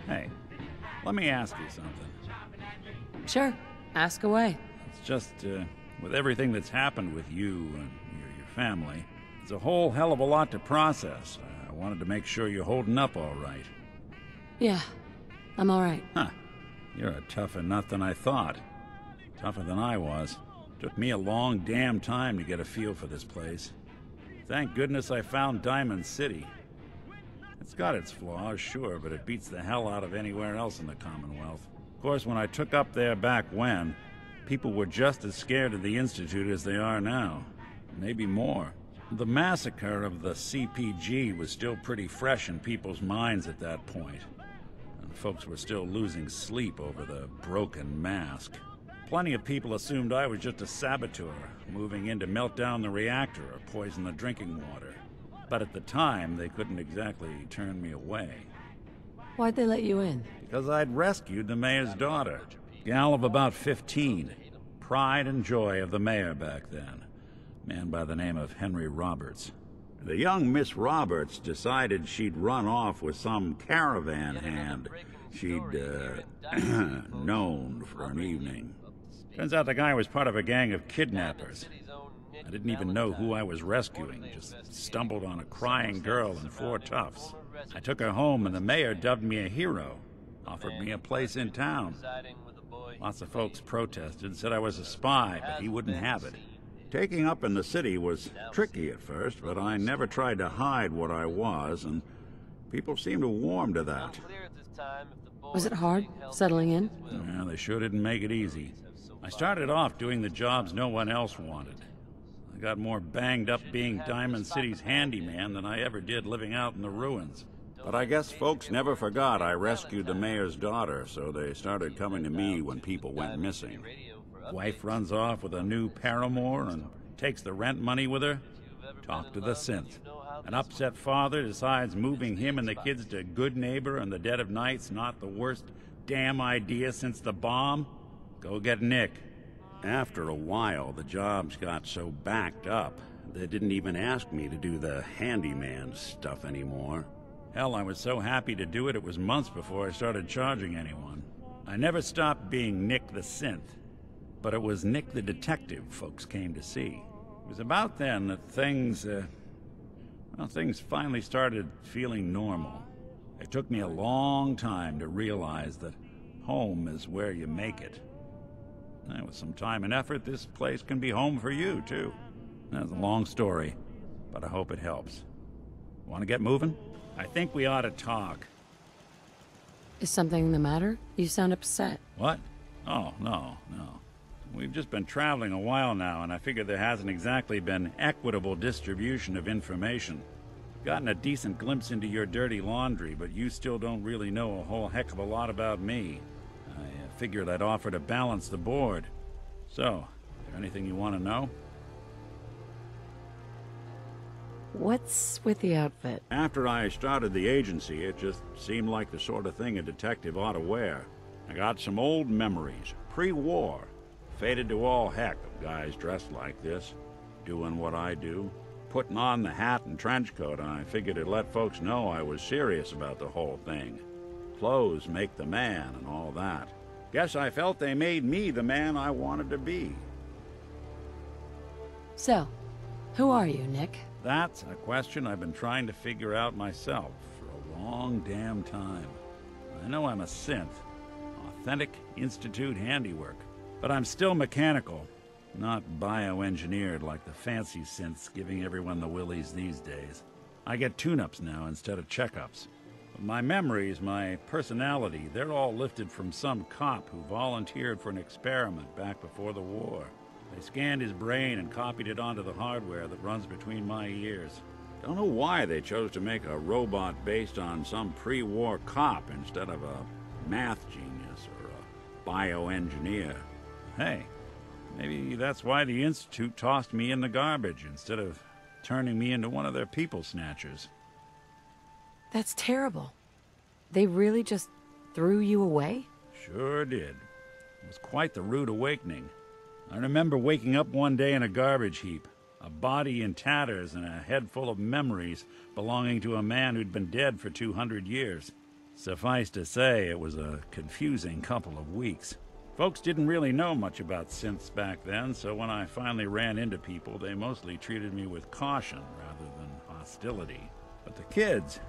Hey, let me ask you something. Sure, ask away. It's just, with everything that's happened with you and your family, it's a whole hell of a lot to process. I wanted to make sure you're holding up all right. Yeah, I'm alright. Huh. You're a tougher nut than I thought. Tougher than I was. Took me a long damn time to get a feel for this place. Thank goodness I found Diamond City. It's got its flaws, sure, but it beats the hell out of anywhere else in the Commonwealth. Of course, when I took up there back when, people were just as scared of the Institute as they are now. Maybe more. The massacre of the CPG was still pretty fresh in people's minds at that point. And folks were still losing sleep over the broken mask. Plenty of people assumed I was just a saboteur, moving in to melt down the reactor or poison the drinking water. But at the time, they couldn't exactly turn me away. Why'd they let you in? Because I'd rescued the mayor's daughter. Gal of about 15. Pride and joy of the mayor back then. Man by the name of Henry Roberts. The young Miss Roberts decided she'd run off with some caravan hand she'd, known for an evening. Turns out the guy was part of a gang of kidnappers. I didn't even know who I was rescuing, just stumbled on a crying girl and 4 toughs. I took her home and the mayor dubbed me a hero, offered me a place in town. Lots of folks protested, said I was a spy, but he wouldn't have it. Taking up in the city was tricky at first, but I never tried to hide what I was, and people seemed to warm to that. Was it hard, settling in? Yeah, they sure didn't make it easy. I started off doing the jobs no one else wanted. I got more banged up being Diamond City's handyman than I ever did living out in the ruins. But I guess folks never forgot I rescued the mayor's daughter, so they started coming to me when people went missing. Wife runs off with a new paramour and takes the rent money with her. Talk to the Synth. An upset father decides moving him and the kids to Good Neighbor in the dead of night's not the worst damn idea since the bomb. Go get Nick. After a while, the jobs got so backed up, they didn't even ask me to do the handyman stuff anymore. Hell, I was so happy to do it, it was months before I started charging anyone. I never stopped being Nick the Synth, but it was Nick the Detective folks came to see. It was about then that things finally started feeling normal. It took me a long time to realize that home is where you make it. And with some time and effort, this place can be home for you, too. That's a long story, but I hope it helps. Want to get moving? I think we ought to talk. Is something the matter? You sound upset. What? Oh, no. We've just been traveling a while now, and I figure there hasn't exactly been equitable distribution of information. Gotten a decent glimpse into your dirty laundry, but you still don't really know a whole heck of a lot about me. I figured I'd offer to balance the board. So, is there anything you want to know? What's with the outfit? After I started the agency, it just seemed like the sort of thing a detective ought to wear. I got some old memories, pre-war. Faded to all heck of guys dressed like this, doing what I do. Putting on the hat and trench coat, I figured it'd let folks know I was serious about the whole thing. Clothes make the man and all that. Guess I felt they made me the man I wanted to be. So, who are you, Nick? That's a question I've been trying to figure out myself for a long damn time. I know I'm a synth, authentic Institute handiwork, but I'm still mechanical, not bioengineered like the fancy synths giving everyone the willies these days. I get tune-ups now instead of checkups. But my memories, my personality, they're all lifted from some cop who volunteered for an experiment back before the war. They scanned his brain and copied it onto the hardware that runs between my ears. Don't know why they chose to make a robot based on some pre-war cop instead of a math genius or a bioengineer. Hey, maybe that's why the Institute tossed me in the garbage instead of turning me into one of their people snatchers. That's terrible. They really just threw you away? Sure did. It was quite the rude awakening. I remember waking up one day in a garbage heap, a body in tatters and a head full of memories belonging to a man who'd been dead for 200 years. Suffice to say, it was a confusing couple of weeks. Folks didn't really know much about synths back then, so when I finally ran into people, they mostly treated me with caution rather than hostility. But the kids,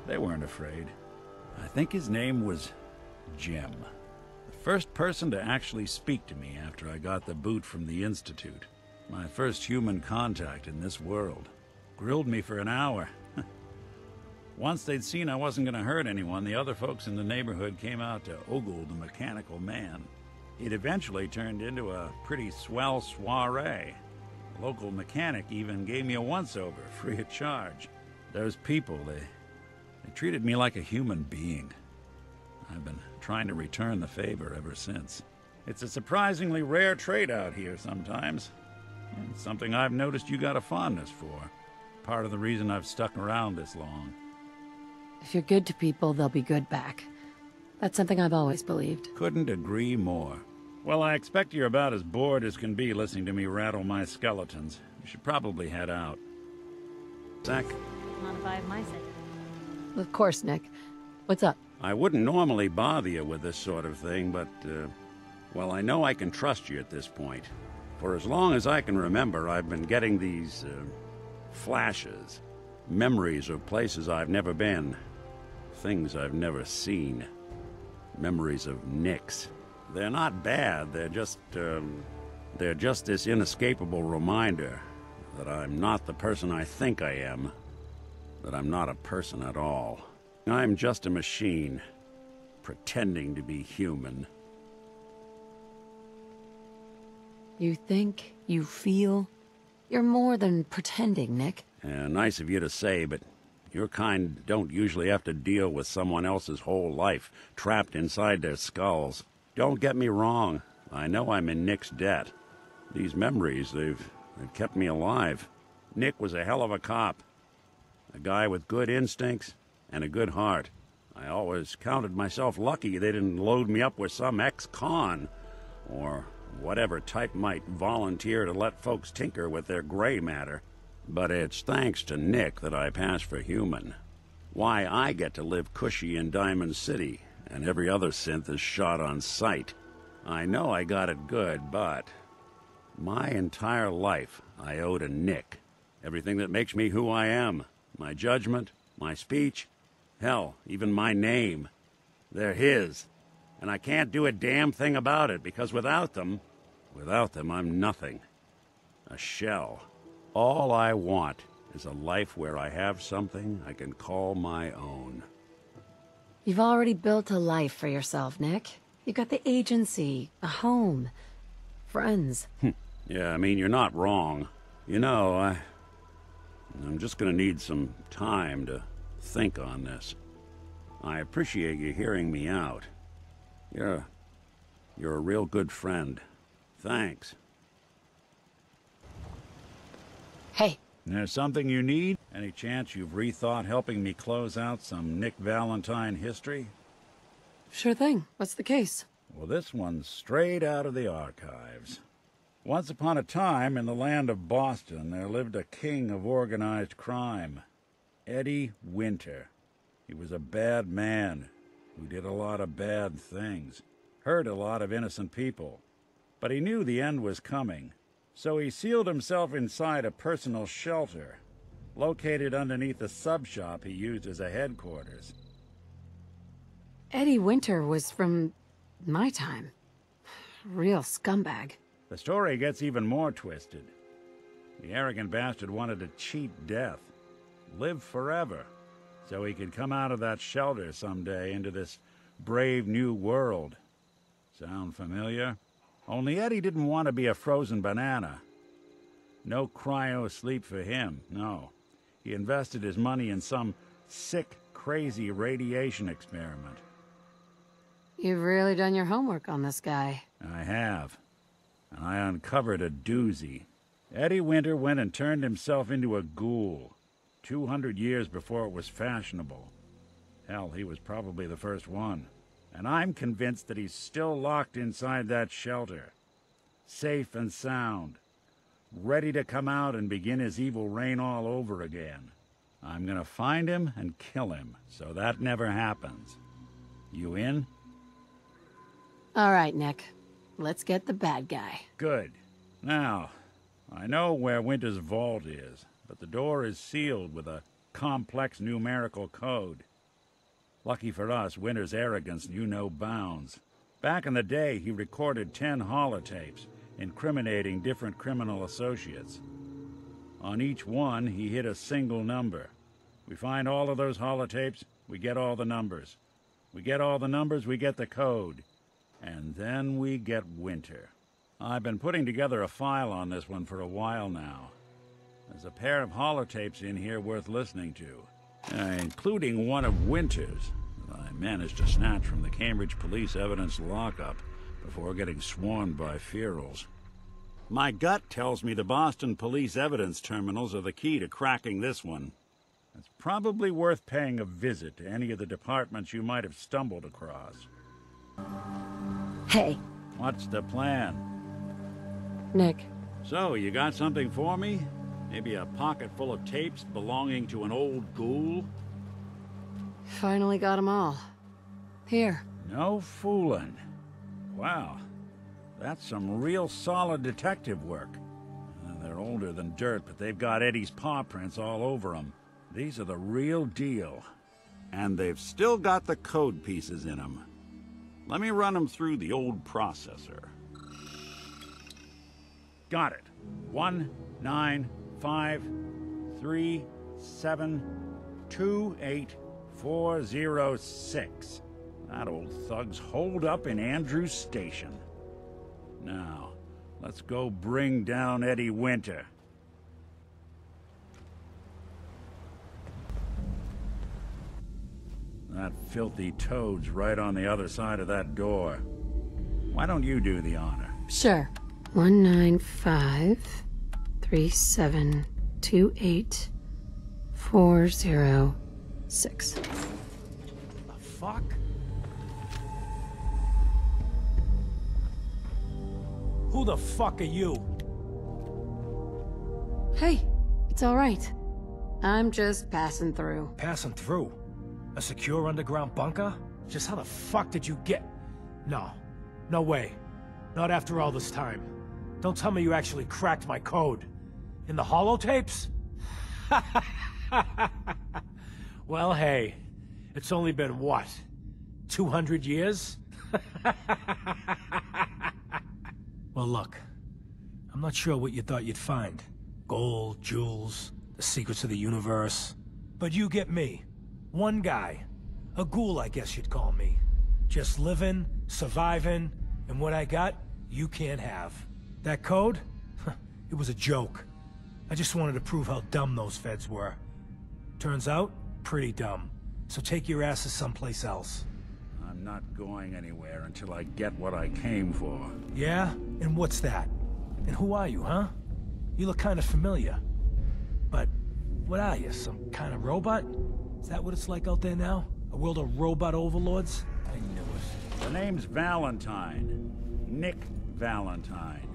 they weren't afraid. I think his name was Jim. The first person to actually speak to me after I got the boot from the Institute. My first human contact in this world. Grilled me for an hour. Once they'd seen I wasn't going to hurt anyone, the other folks in the neighborhood came out to ogle the mechanical man. It eventually turned into a pretty swell soiree. The local mechanic even gave me a once-over, free of charge. Those people, they treated me like a human being. I've been trying to return the favor ever since. It's a surprisingly rare trait out here sometimes. And something I've noticed you got a fondness for. Part of the reason I've stuck around this long. If you're good to people, they'll be good back. That's something I've always believed. Couldn't agree more. Well, I expect you're about as bored as can be listening to me rattle my skeletons. You should probably head out. Zach? Not if I have my say. Of course, Nick. What's up? I wouldn't normally bother you with this sort of thing, but, well, I know I can trust you at this point. For as long as I can remember, I've been getting these, flashes. Memories of places I've never been. Things I've never seen. Memories of Nicks. They're not bad, they're just this inescapable reminder that I'm not the person I think I am. That I'm not a person at all. I'm just a machine, pretending to be human. You think, you feel. You're more than pretending, Nick. Nice of you to say, but your kind don't usually have to deal with someone else's whole life, trapped inside their skulls. Don't get me wrong, I know I'm in Nick's debt. These memories, they've kept me alive. Nick was a hell of a cop. A guy with good instincts and a good heart. I always counted myself lucky they didn't load me up with some ex-con, or whatever type might volunteer to let folks tinker with their gray matter. But it's thanks to Nick that I pass for human. Why I get to live cushy in Diamond City, and every other synth is shot on sight. I know I got it good, but my entire life I owe to Nick. Everything that makes me who I am. My judgment, my speech, hell, even my name. They're his. And I can't do a damn thing about it, because without them, I'm nothing. A shell. All I want is a life where I have something I can call my own. You've already built a life for yourself, Nick. You got the agency, a home, friends. Yeah, I mean, you're not wrong. You know, I'm just gonna need some time to think on this. I appreciate you hearing me out. You're a real good friend. Thanks. Hey. There's something you need? Any chance you've rethought helping me close out some Nick Valentine history? Sure thing. What's the case? Well, this one's straight out of the archives. Once upon a time, in the land of Boston, there lived a king of organized crime. Eddie Winter. He was a bad man who did a lot of bad things. Hurt a lot of innocent people. But he knew the end was coming. So he sealed himself inside a personal shelter, located underneath a sub-shop he used as a headquarters. Eddie Winter was from my time. Real scumbag. The story gets even more twisted. The arrogant bastard wanted to cheat death, live forever, so he could come out of that shelter someday into this brave new world. Sound familiar? Only Eddie didn't want to be a frozen banana. No cryo sleep for him, no. He invested his money in some sick, crazy radiation experiment. You've really done your homework on this guy. I have. And I uncovered a doozy. Eddie Winter went and turned himself into a ghoul, 200 years before it was fashionable. Hell, he was probably the first one. And I'm convinced that he's still locked inside that shelter. Safe and sound. Ready to come out and begin his evil reign all over again. I'm gonna find him and kill him, so that never happens. You in? All right, Nick. Let's get the bad guy. Good. Now, I know where Winter's vault is, but the door is sealed with a complex numerical code. Lucky for us, Winter's arrogance knew no bounds. Back in the day, he recorded 10 holotapes, incriminating different criminal associates. On each one, he hit a single number. We find all of those holotapes, we get all the numbers. We get all the numbers, we get the code. And then we get Winter. I've been putting together a file on this one for a while now. There's a pair of holotapes in here worth listening to, including one of Winter's that I managed to snatch from the Cambridge Police Evidence lockup before getting swarmed by ferals. My gut tells me the Boston Police Evidence terminals are the key to cracking this one. It's probably worth paying a visit to any of the departments you might have stumbled across. Hey. What's the plan? Nick. So, you got something for me? Maybe a pocket full of tapes belonging to an old ghoul? Finally got them all. Here. No fooling. Wow. That's some real solid detective work. They're older than dirt, but they've got Eddie's paw prints all over them. These are the real deal. And they've still got the code pieces in them. Let me run them through the old processor. Got it. 19553728406. That old thug's holed up in Andrews Station. Now, let's go bring down Eddie Winter. That filthy toad's right on the other side of that door. Why don't you do the honor? Sure. 19537284006. The fuck? Who the fuck are you? Hey, it's all right. I'm just passing through. Passing through? A secure underground bunker? Just how the fuck did you get... No. No way. Not after all this time. Don't tell me you actually cracked my code. In the holotapes? Well, hey. It's only been, what? 200 years? Well, look. I'm not sure what you thought you'd find. Gold, jewels, the secrets of the universe. But you get me. One guy. A ghoul, I guess you'd call me. Just living, surviving, and what I got, you can't have. That code? It was a joke. I just wanted to prove how dumb those feds were. Turns out, pretty dumb. So take your asses someplace else. I'm not going anywhere until I get what I came for. Yeah? And what's that? And who are you, huh? You look kind of familiar. But what are you, some kind of robot? Is that what it's like out there now? A world of robot overlords? I knew it. The name's Valentine. Nick Valentine.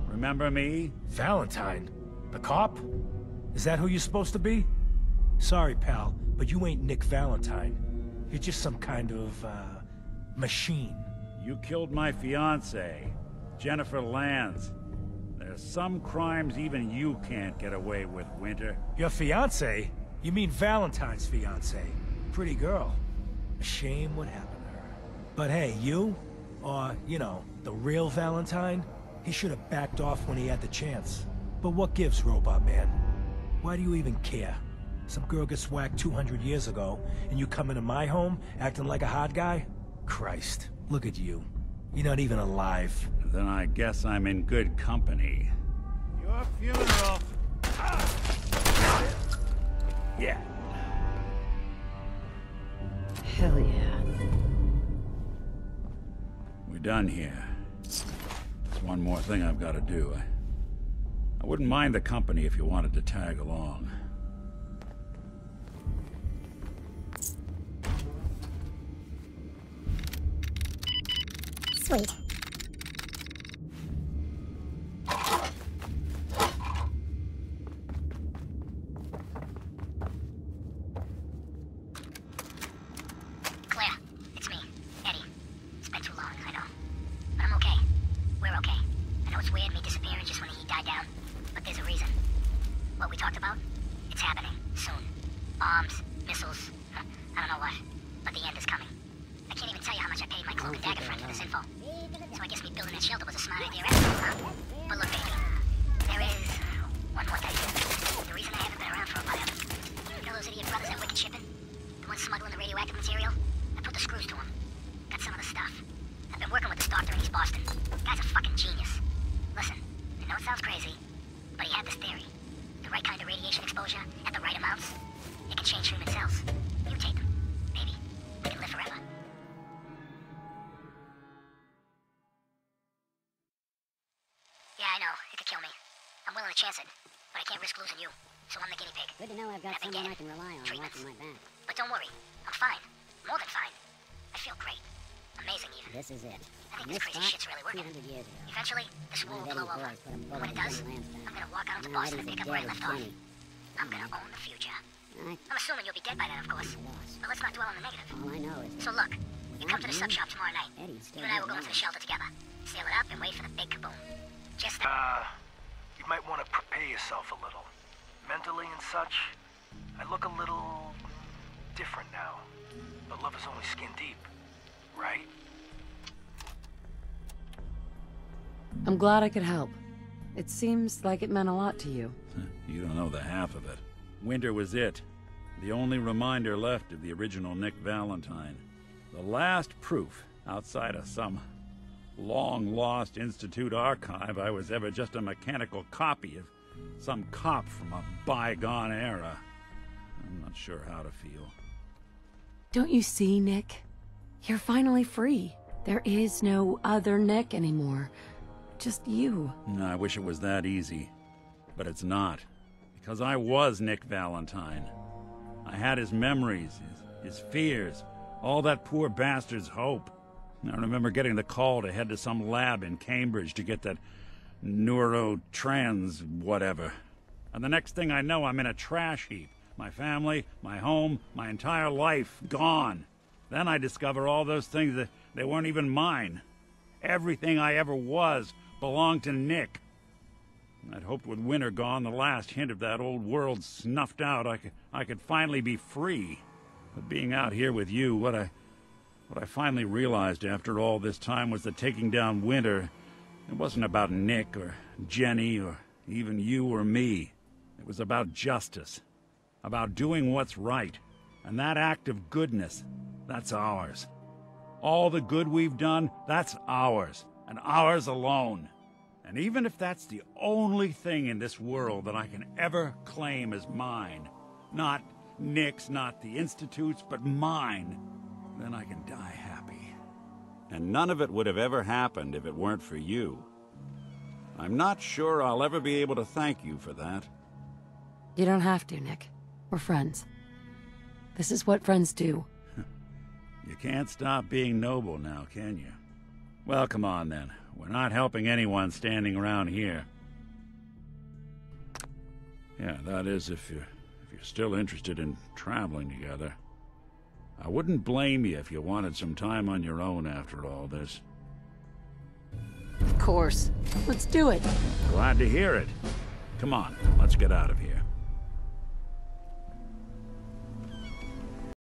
Remember me? Valentine? The cop? Is that who you're supposed to be? Sorry, pal, but you ain't Nick Valentine. You're just some kind of, machine. You killed my fiancée, Jennifer Lands. There's some crimes even you can't get away with, Winter. Your fiancée? You mean Valentine's fiancée? Pretty girl. A shame what happened to her. But hey, you? Or, you know, the real Valentine? He should have backed off when he had the chance. But what gives, Robot Man? Why do you even care? Some girl gets whacked 200 years ago, and you come into my home acting like a hot guy? Christ, look at you. You're not even alive. Then I guess I'm in good company. Your funeral. Yeah. Hell yeah. We're done here. There's one more thing I've got to do. I wouldn't mind the company if you wanted to tag along. Sweet. but the end is coming. I can't even tell you how much I paid my cloak and dagger friend for this info. So I guess me building that shelter was a smart idea after all, huh? But look, baby, there is one more thing. The reason I haven't been around for a while. You know those idiot brothers that wicked shipping? The ones smuggling the radioactive material? I put the screws to them. Got some of the stuff. I've been working with this doctor in East Boston. Guy's a fucking genius. Listen, I know it sounds crazy, but he had this theory. The right kind of radiation exposure, at the right amounts, it can change human cells. Mutate them. Maybe. We can live forever. Yeah, I know. It could kill me. I'm willing to chance it, but I can't risk losing you. So I'm the guinea pig. Good to know I've got someone I can rely on watching my back. But don't worry. I'm fine. More than fine. I feel great. Amazing, even. This is it. I think this crazy shit's really working. 200 years ago. Eventually, this war will blow over. And when it does, I'm gonna walk out into Boston and pick up where I left off. I'm gonna own the future. I'm assuming you'll be dead by then, of course. But let's not dwell on the negative. All I know is So look, you come to the sub shop tomorrow night. Eddie'd You still and I will be go into the alive. shelter together. Seal it up and wait for the big kaboom. Just You might want to prepare yourself a little. Mentally and such. I look a little different now. But love is only skin deep, right? I'm glad I could help. It seems like it meant a lot to you. You don't know the half of it. Winter was it. The only reminder left of the original Nick Valentine. The last proof, outside of some long-lost Institute archive, I was ever just a mechanical copy of some cop from a bygone era. I'm not sure how to feel. Don't you see, Nick? You're finally free. There is no other Nick anymore. Just you. I wish it was that easy. But it's not. Because I was Nick Valentine. I had his memories, his fears, all that poor bastard's hope. I remember getting the call to head to some lab in Cambridge to get that neurotrans whatever. And the next thing I know, I'm in a trash heap. My family, my home, my entire life gone. Then I discover all those things that they weren't even mine. Everything I ever was belonged to Nick. I'd hoped with winter gone, the last hint of that old world snuffed out, I could finally be free. But being out here with you, what I finally realized after all this time was that taking down Winter, it wasn't about Nick or Jenny or even you or me. It was about justice. About doing what's right. And that act of goodness, that's ours. All the good we've done, that's ours. And ours alone. And even if that's the only thing in this world that I can ever claim as mine, not Nick's, not the Institute's, but mine, then I can die happy. And none of it would have ever happened if it weren't for you. I'm not sure I'll ever be able to thank you for that. You don't have to, Nick. We're friends. This is what friends do. You can't stop being noble now, can you? Well, come on then. We're not helping anyone standing around here. Yeah, that is if you're still interested in traveling together. I wouldn't blame you if you wanted some time on your own after all this. Of course. Let's do it. Glad to hear it. Come on, let's get out of here.